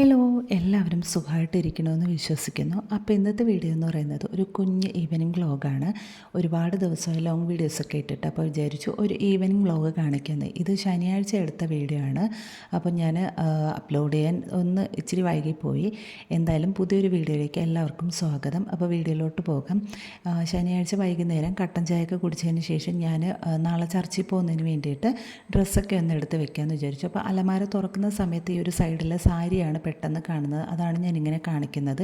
Hello, എല്ലാവരും സുഖമായിട്ടിരിക്കണമെന്ന് വിശ്വസിക്കുന്നു. അപ്പോൾ ഇന്നത്തെ വീഡിയോ എന്ന് പറയുന്നത് ഒരു കുഞ്ഞ് ഈവനിങ് വ്ളോഗാണ്. ഒരുപാട് ദിവസമായി ലോങ് വീഡിയോസൊക്കെ ഇട്ടിട്ട് അപ്പോൾ വിചാരിച്ചു ഒരു ഈവനിങ് വ്ളോഗ് കാണിക്കുന്നത്. ഇത് ശനിയാഴ്ച എടുത്ത വീഡിയോ ആണ്. അപ്പോൾ ഞാൻ അപ്ലോഡ് ചെയ്യാൻ ഒന്ന് ഇച്ചിരി വൈകിപ്പോയി. എന്തായാലും പുതിയൊരു വീഡിയോയിലേക്ക് എല്ലാവർക്കും സ്വാഗതം. അപ്പോൾ വീഡിയോയിലോട്ട് പോകാം. ശനിയാഴ്ച വൈകുന്നേരം കട്ടൻ ചായയൊക്കെ കുടിച്ചതിന് ശേഷം ഞാൻ നാളെ ചർച്ചിൽ പോകുന്നതിന് വേണ്ടിയിട്ട് ഡ്രസ്സൊക്കെ ഒന്ന് എടുത്ത് വെക്കാമെന്ന് വിചാരിച്ചു. അപ്പോൾ അലമാര തുറക്കുന്ന സമയത്ത് ഈ ഒരു സൈഡിലെ സാരിയാണ് പെട്ടെന്ന് കാണുന്നത്. അതാണ് ഞാനിങ്ങനെ കാണിക്കുന്നത്.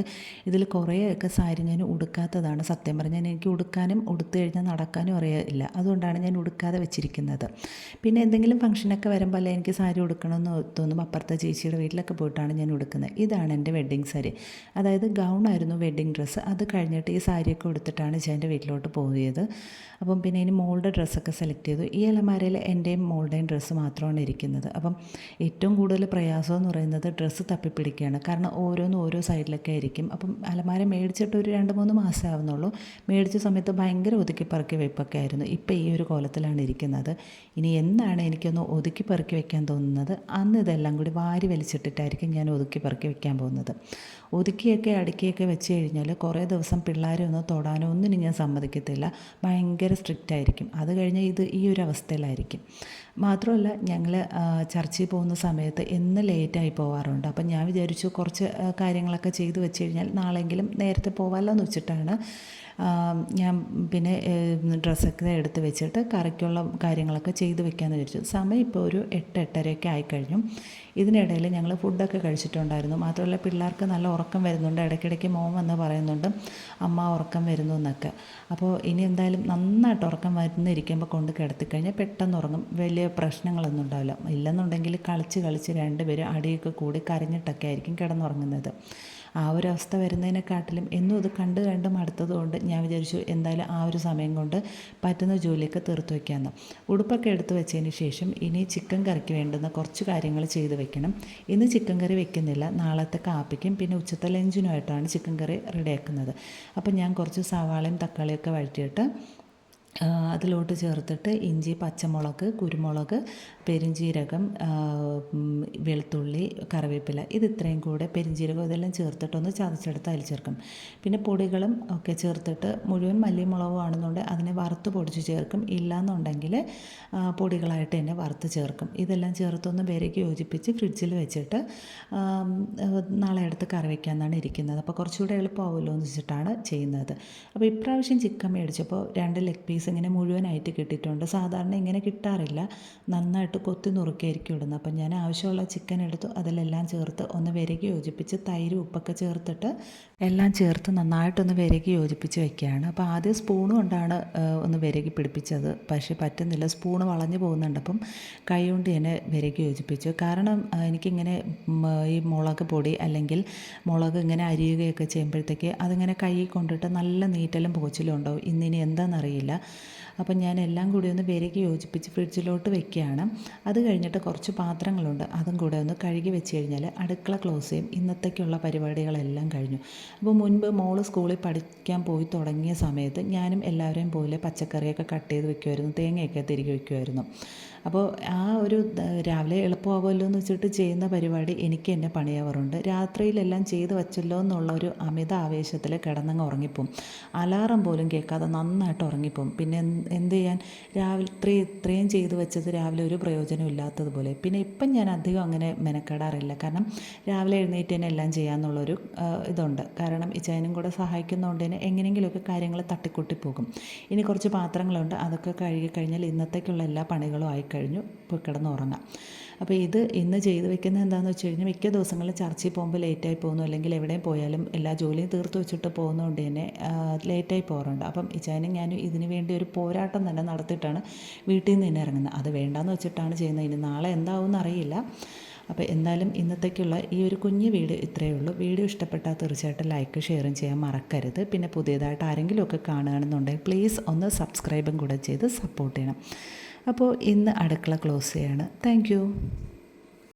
ഇതിൽ കുറേയൊക്കെ സാരി ഞാൻ ഉടുക്കാത്തതാണ്. സത്യം പറഞ്ഞാൽ എനിക്ക് ഉടുക്കാനും ഉടുത്തു കഴിഞ്ഞാൽ നടക്കാനും അറിയില്ല. അതുകൊണ്ടാണ് ഞാൻ ഉടുക്കാതെ വെച്ചിരിക്കുന്നത്. പിന്നെ എന്തെങ്കിലും ഫംഗ്ഷനൊക്കെ വരുമ്പോൾ അല്ലെ എനിക്ക് സാരി ഉടുക്കണമെന്ന് തോന്നും, അപ്പുറത്തെ ചേച്ചിയുടെ വീട്ടിലൊക്കെ പോയിട്ടാണ് ഞാൻ ഉടുക്കുന്നത്. ഇതാണ് എൻ്റെ വെഡ്ഡിങ് സാരി. അതായത് ഗൗണായിരുന്നു വെഡ്ഡിങ് ഡ്രസ്സ്. അത് കഴിഞ്ഞിട്ട് ഈ സാരിയൊക്കെ ഉടുത്തിട്ടാണ് ചേൻ്റെ വീട്ടിലോട്ട് പോയത്. അപ്പം പിന്നെ ഇനി മോളുടെ ഡ്രസ്സൊക്കെ സെലക്ട് ചെയ്തു. ഈ അലമാരയിൽ എൻ്റെയും മോളുടെയും ഡ്രസ്സ് മാത്രമാണ് ഇരിക്കുന്നത്. അപ്പം ഏറ്റവും കൂടുതൽ പ്രയാസം എന്ന് പറയുന്നത് ഡ്രസ്സ് തപ്പിപ്പിടിക്കുകയാണ്. കാരണം ഓരോന്നും ഓരോ സൈഡിലൊക്കെ ആയിരിക്കും. അപ്പം അലമാര മേടിച്ചിട്ട് ഒരു 2-3 മാസം ആവുന്നുള്ളൂ. മേടിച്ച സമയത്ത് ഭയങ്കര ഒതുക്കി പറക്കി വെപ്പൊക്കെ ആയിരുന്നു. ഇപ്പം ഈ ഒരു കോലത്തിലാണ് ഇരിക്കുന്നത്. ഇനി എന്നാണ് എനിക്കൊന്ന് ഒതുക്കി പെറുക്കി വെക്കാൻ തോന്നുന്നത്, അന്ന് ഇതെല്ലാം കൂടി വാരി വലിച്ചിട്ടിട്ടായിരിക്കും ഞാൻ ഒതുക്കി പെറുക്കി വെക്കാൻ പോകുന്നത്. ഒതുക്കിയൊക്കെ അടുക്കിയൊക്കെ വെച്ച് കഴിഞ്ഞാൽ കുറേ ദിവസം പിള്ളേരെ ഒന്ന് തൊടാനോ ഒന്നിനും ഞാൻ സമ്മതിക്കത്തില്ല. ഭയങ്കര സ്ട്രിക്റ്റ് ആയിരിക്കും. അത് കഴിഞ്ഞ് ഈ ഒരു അവസ്ഥയിലായിരിക്കും. മാത്രമല്ല ഞങ്ങൾ ചർച്ചിൽ പോകുന്ന സമയത്ത് എന്ന് ലേറ്റായി പോകാറുണ്ട്. അപ്പം ഞാൻ വിചാരിച്ചു കുറച്ച് കാര്യങ്ങളൊക്കെ ചെയ്തു വെച്ച് കഴിഞ്ഞാൽ നാളെങ്കിലും നേരത്തെ പോകാമല്ലോ എന്ന് വെച്ചിട്ടാണ് ഞാൻ പിന്നെ ഡ്രസ്സൊക്കെ എടുത്ത് വെച്ചിട്ട് കറിക്കുള്ള കാര്യങ്ങളൊക്കെ ചെയ്ത് വെക്കാമെന്ന് വിചാരിച്ചു. സമയം ഇപ്പോൾ ഒരു 8-8:30 ആയിക്കഴിഞ്ഞു. ഇതിനിടയിൽ ഞങ്ങൾ ഫുഡൊക്കെ കഴിച്ചിട്ടുണ്ടായിരുന്നു. മാത്രമല്ല പിള്ളേർക്ക് നല്ല ഉറക്കം വരുന്നുണ്ട്. ഇടയ്ക്കിടയ്ക്ക് മോൻ വന്ന് പറയുന്നുണ്ട് അമ്മ ഉറക്കം വരുന്നു എന്നൊക്കെ. അപ്പോൾ ഇനി എന്തായാലും നന്നായിട്ട് ഉറക്കം വരുന്നിരിക്കുമ്പോൾ കൊണ്ട് കിടത്തിക്കഴിഞ്ഞാൽ പെട്ടെന്ന് ഉറങ്ങും. വലിയ പ്രശ്നങ്ങളൊന്നും ഉണ്ടാവില്ല. ഇല്ലെന്നുണ്ടെങ്കിൽ കളിച്ച് രണ്ടുപേരും അടിയൊക്കെ കൂടി കരഞ്ഞിട്ടൊക്കെ ആയിരിക്കും കിടന്നുറങ്ങുന്നത്. ആ ഒരു അവസ്ഥ വരുന്നതിനെക്കാട്ടിലും എന്നും ഇത് കണ്ട് മടുത്തതുകൊണ്ട് ഞാൻ വിചാരിച്ചു എന്തായാലും ആ ഒരു സമയം കൊണ്ട് പറ്റുന്ന ജോലിയൊക്കെ തീർത്ത് വയ്ക്കാമെന്ന്. ഉടുപ്പൊക്കെ എടുത്ത് വെച്ചതിന് ശേഷം ഇനി ചിക്കൻ കറിക്ക് വേണ്ടുന്ന കുറച്ച് കാര്യങ്ങൾ ചെയ്ത് വെക്കണം. ഇന്ന് ചിക്കൻ കറി വെക്കുന്നില്ല, നാളത്തെ കാപ്പിക്കും പിന്നെ ഉച്ചത്തെ ലഞ്ചിനുമായിട്ടാണ് ചിക്കൻ കറി റെഡിയാക്കുന്നത്. അപ്പം ഞാൻ കുറച്ച് സവാളയും തക്കാളിയൊക്കെ വഴറ്റിയിട്ട് അതിലോട്ട് ചേർത്തിട്ട് ഇഞ്ചി, പച്ചമുളക്, കുരുമുളക്, പെരുംജീരകം, വെളുത്തുള്ളി, കറിവേപ്പില ഇത്രയും കൂടെ പെരുംജീരകം ഇതെല്ലാം ചേർത്തിട്ടൊന്ന് ചതച്ചെടുത്ത് അതിൽ ചേർക്കും. പിന്നെ പൊടികളും ഒക്കെ ചേർത്തിട്ട് മുഴുവൻ മല്ലിയും മുളകും ആണെന്നുണ്ടെങ്കിൽ അതിനെ വറുത്ത് പൊടിച്ച് ചേർക്കും. ഇല്ലയെന്നുണ്ടെങ്കിൽ പൊടികളായിട്ട് തന്നെ വറുത്ത് ചേർക്കും. ഇതെല്ലാം ചേർത്തൊന്ന് വിരകി യോജിപ്പിച്ച് ഫ്രിഡ്ജിൽ വെച്ചിട്ട് നാളെ എടുത്ത് കറി വയ്ക്കാമെന്നാണ് ഇരിക്കുന്നത്. അപ്പോൾ കുറച്ചുകൂടെ എളുപ്പമാവുമല്ലോ എന്ന് വെച്ചിട്ടാണ് ചെയ്യുന്നത്. അപ്പോൾ ഇപ്രാവശ്യം ചിക്കൻ മേടിച്ചപ്പോൾ 2 ലെഗ് പീസ് ഇങ്ങനെ മുഴുവനായിട്ട് കിട്ടിയിട്ടുണ്ട്. സാധാരണ ഇങ്ങനെ കിട്ടാറില്ല. നന്നായിട്ട് കൊത്തി നുറുക്കിയായിരിക്കും ഇടുന്നത്. അപ്പം ഞാൻ ആവശ്യമുള്ള ചിക്കൻ എടുത്തു, അതിലെല്ലാം ചേർത്ത് ഒന്ന് വിരകി യോജിപ്പിച്ച് തൈര് ഉപ്പൊക്കെ ചേർത്തിട്ട് എല്ലാം ചേർത്ത് നന്നായിട്ടൊന്ന് വിരകി യോജിപ്പിച്ച് വെക്കുകയാണ്. അപ്പോൾ ആദ്യം സ്പൂൺ കൊണ്ടാണ് ഒന്ന് വിരകി പിടിപ്പിച്ചത്. പക്ഷേ പറ്റുന്നില്ല, സ്പൂണ് വളഞ്ഞു പോകുന്നുണ്ട്. അപ്പം കൈ കൊണ്ട് തന്നെ വിരകി യോജിപ്പിച്ചു. കാരണം എനിക്കിങ്ങനെ ഈ മുളക് പൊടി അല്ലെങ്കിൽ മുളക് ഇങ്ങനെ അരിയുകയൊക്കെ ചെയ്യുമ്പോഴത്തേക്ക് അതിങ്ങനെ കൈ കൊണ്ടിട്ട് നല്ല നീറ്റലും പോച്ചിലും ഉണ്ടാവും. ഇന്നിനി എന്താണെന്നറിയില്ല. അപ്പം ഞാൻ എല്ലാം കൂടി ഒന്ന് വിരകി യോജിപ്പിച്ച് ഫ്രിഡ്ജിലോട്ട് വെക്കുകയാണ്. അത് കഴിഞ്ഞിട്ട് കുറച്ച് പാത്രങ്ങളുണ്ട്, അതും കൂടെ ഒന്ന് കഴുകി വെച്ച് കഴിഞ്ഞാൽ അടുക്കള ക്ലോസ് ചെയ്യും. ഇന്നത്തേക്കുള്ള പരിപാടികളെല്ലാം കഴിഞ്ഞു. അപ്പോൾ മുൻപ് മോള് സ്കൂളിൽ പഠിക്കാൻ പോയി തുടങ്ങിയ സമയത്ത് ഞാനും എല്ലാവരെയും പോലെ പച്ചക്കറിയൊക്കെ കട്ട് ചെയ്ത് വെക്കുമായിരുന്നു, തേങ്ങയൊക്കെ തിരികെ വെക്കുമായിരുന്നു. അപ്പോൾ ആ ഒരു രാവിലെ എളുപ്പമാകുമല്ലോ എന്ന് വെച്ചിട്ട് ചെയ്യുന്ന പരിപാടി എനിക്ക് തന്നെ പണിയാവാറുണ്ട്. രാത്രിയിലെല്ലാം ചെയ്ത് വച്ചല്ലോ എന്നുള്ള ഒരു അമിത ആവേശത്തിൽ കിടന്നങ്ങ് ഉറങ്ങിപ്പോവും. അലാറം പോലും കേൾക്കാതെ നന്നായിട്ട് ഉറങ്ങിപ്പോവും. പിന്നെ എന്ത് ചെയ്യാൻ, രാവിലെ ഇത്രയും ചെയ്ത് വെച്ചത് രാവിലെ ഒരു പ്രയോജനം ഇല്ലാത്തതുപോലെ. പിന്നെ ഇപ്പം ഞാൻ അധികം അങ്ങനെ മെനക്കെടാറില്ല. കാരണം രാവിലെ എഴുന്നേറ്റ് തന്നെ എല്ലാം ചെയ്യാമെന്നുള്ളൊരു ഇതുണ്ട്. കാരണം ഇച്ചായനും കൂടെ സഹായിക്കുന്നതുകൊണ്ട് തന്നെ എങ്ങനെയെങ്കിലുമൊക്കെ കാര്യങ്ങൾ തട്ടിക്കൂട്ടി പോകും. ഇനി കുറച്ച് പാത്രങ്ങളുണ്ട്, അതൊക്കെ കഴുകി കഴിഞ്ഞാൽ ഇന്നത്തേക്കുള്ള എല്ലാ പണികളും ആയിക്കഴിഞ്ഞു. ഇപ്പോൾ കിടന്നുറങ്ങാം. അപ്പോൾ ഇന്ന് ചെയ്ത് വെക്കുന്നത് എന്താണെന്ന് വെച്ച് കഴിഞ്ഞാൽ മിക്ക ദിവസങ്ങളിൽ ചർച്ചിൽ പോകുമ്പോൾ ലേറ്റായി പോകുന്നു, അല്ലെങ്കിൽ എവിടെയും പോയാലും എല്ലാ ജോലിയും തീർത്ത് വെച്ചിട്ട് പോകുന്നതുകൊണ്ട് തന്നെ ലേറ്റായി പോകാറുണ്ട്. അപ്പം ഇച്ചാനും ഞാനും ഇതിന് വേണ്ടി ഒരു പോരാട്ടം തന്നെ നടത്തിയിട്ടാണ് വീട്ടിൽ നിന്ന് തന്നെ ഇറങ്ങുന്നത്. അത് വേണ്ടാന്ന് വെച്ചിട്ടാണ് ചെയ്യുന്നത്. ഇനി നാളെ എന്താവുമെന്ന് അറിയില്ല. അപ്പോൾ എന്തായാലും ഇന്നത്തേക്കുള്ള ഈ ഒരു കുഞ്ഞു വീഡിയോ ഇത്രയേ ഉള്ളൂ. വീഡിയോ ഇഷ്ടപ്പെട്ടാൽ തീർച്ചയായിട്ടും ലൈക്ക് ഷെയറും ചെയ്യാൻ മറക്കരുത്. പിന്നെ പുതിയതായിട്ട് ആരെങ്കിലുമൊക്കെ കാണുകയാണെന്നുണ്ടെങ്കിൽ പ്ലീസ് ഒന്ന് സബ്സ്ക്രൈബും കൂടെ ചെയ്ത് സപ്പോർട്ട് ചെയ്യണം. അപ്പോൾ ഇന്ന് അടുക്കള ക്ലോസ് ചെയ്യാണ്. താങ്ക്